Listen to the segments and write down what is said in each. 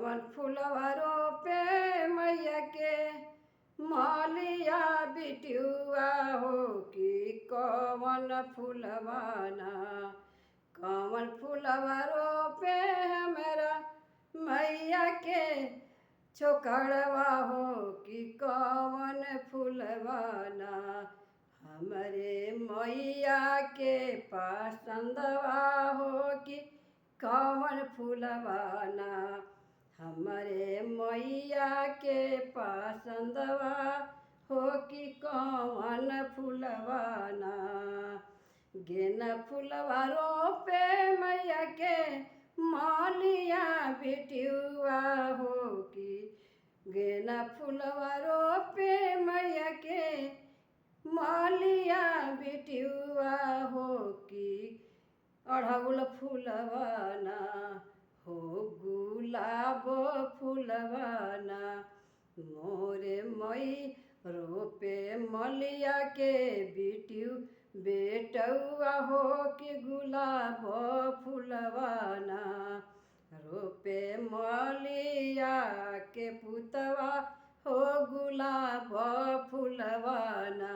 कवन फुलवा रोपे मैया के मालिया बिटियुआ हो कि कवन फुलवाना। कवन फुलवा रोपे हमरा मैया के छोकड़वा हो कि कवन फुलवाना। हमरे मैया के पसंदवा हो कि कवन फुलवाना। हमरे मैया के पसंदवा हो कि कवन फुलवाना। गेना फुलवा रोपे मैया के मालिया बिटियुआ हो कि गेना फुलवा रोपे मैया के मालिया बिटियुआ हो कि अढ़उल फुलवाना हो गुलाब फुलवाना। मोरे मई रोपे मलिया के बिटियु बेटुआ हो कि गुलाब फुलवाना। रोपे मलिया के पुतवा हो गुलाब फुलवाना।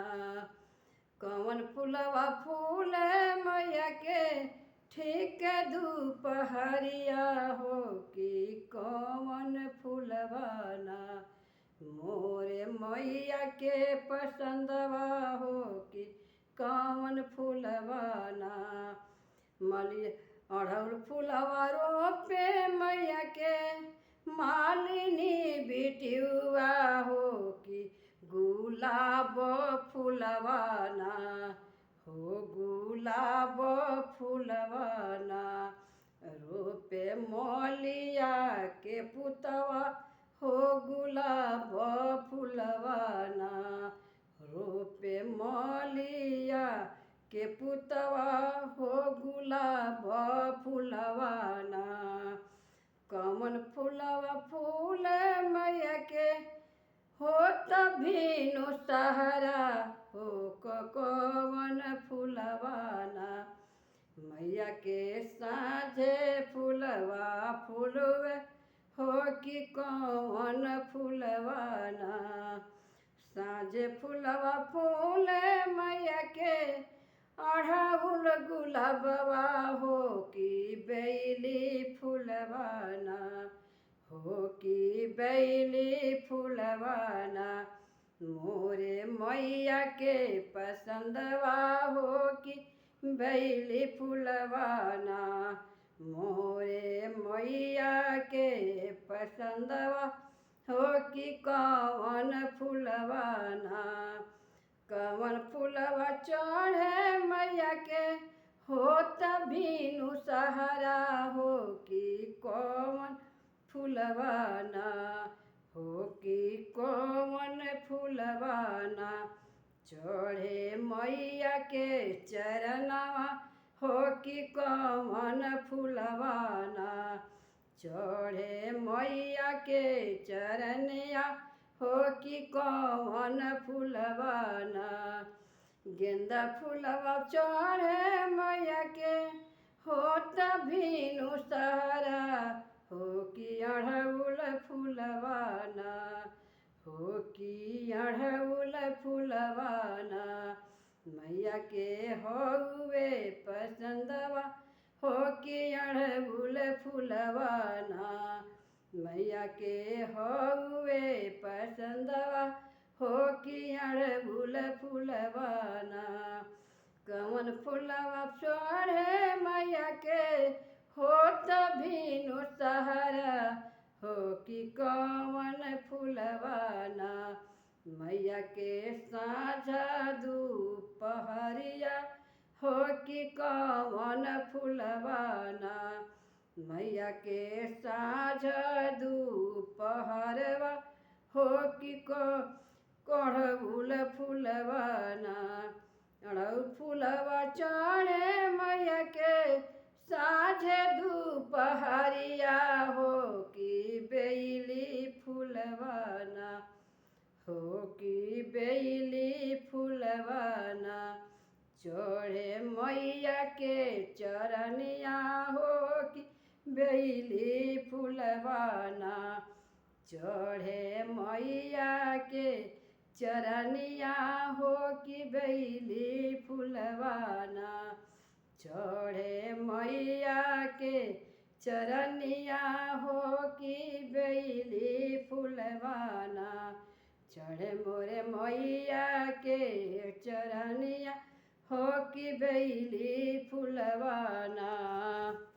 कवन फुलवा फूले मैया के ठीक दुपहरिया हो कि कवन फुलवाना। मोरे मैया के पसंदवा हो कि कवन फुलवाना। अढ़उल फुलवा रोपे मैया के मालिनी बिटियुआ हो कि गुलाब फुलवाना हो गुलाब फुलवाना। रोपे मलिया के पुतवा हो गुलाब फुलवाना। रोपे मलिया के पुतवा हो गुलाब फुलवाना। कवन फुलवा फूले मैया के होत भीनु सहारा हो कवन फुलवाना। मैया के साँझे फुलवा फूलवे हो कि कवन फुलवाना। साँझे फुलवा फूले मैया के अढ़उल गुलाबवा हो कि बेली फुलवाना हो कि बेली फुलवाना। मोरे मैया के पसंदवा हो कि बेली फुलवाना। मोरे मैया के पसंदवा हो कि कवन फुलवाना। कवन फुलवा चढ़े मैया के होत भीनु सहारा हो कि कवन फुलवाना हो कि कवन फुलवाना। चढ़े मैया के चरणवा हो कि कवन फुलवाना। चढ़े मैया के चरनिया हो कि कवन फुलवाना। गेंदा फुलवा चढ़े मैया के होत भीनु सहारा हो कि अढ़उल फुलवाना हो कि अढ़उल फुलवाना। मैया के हौवे पसंदवा हो कि अढ़उल फुलवाना। मैया के हौवे पसंदवा हो कि अढ़उल फुलवाना। कवन फुलवा चढ़े मैया के होत भीनु सहारा हो कि कवन फुलवाना। मैया के साँझा दुपहरिया हो कि कवन फुलवाना। मैया के साँझा दुपहरवा हो कि अढ़उल फुलवाना। अढ़उल फुलवा चढ़े मैया के साँझे दुपहरिया हो कि बेली फुलवाना हो कि बेली फुलवाना। चढ़े मैया के चरनिया हो कि बेली फुलवाना। फुलवाना चढ़े मैया के चरनिया हो कि बेली फुलवाना चढ़े मैया के चरनिया हो कि बेली फुलवाना चढ़े मोरे मैया के चरनिया हो कि बेली फुलवाना।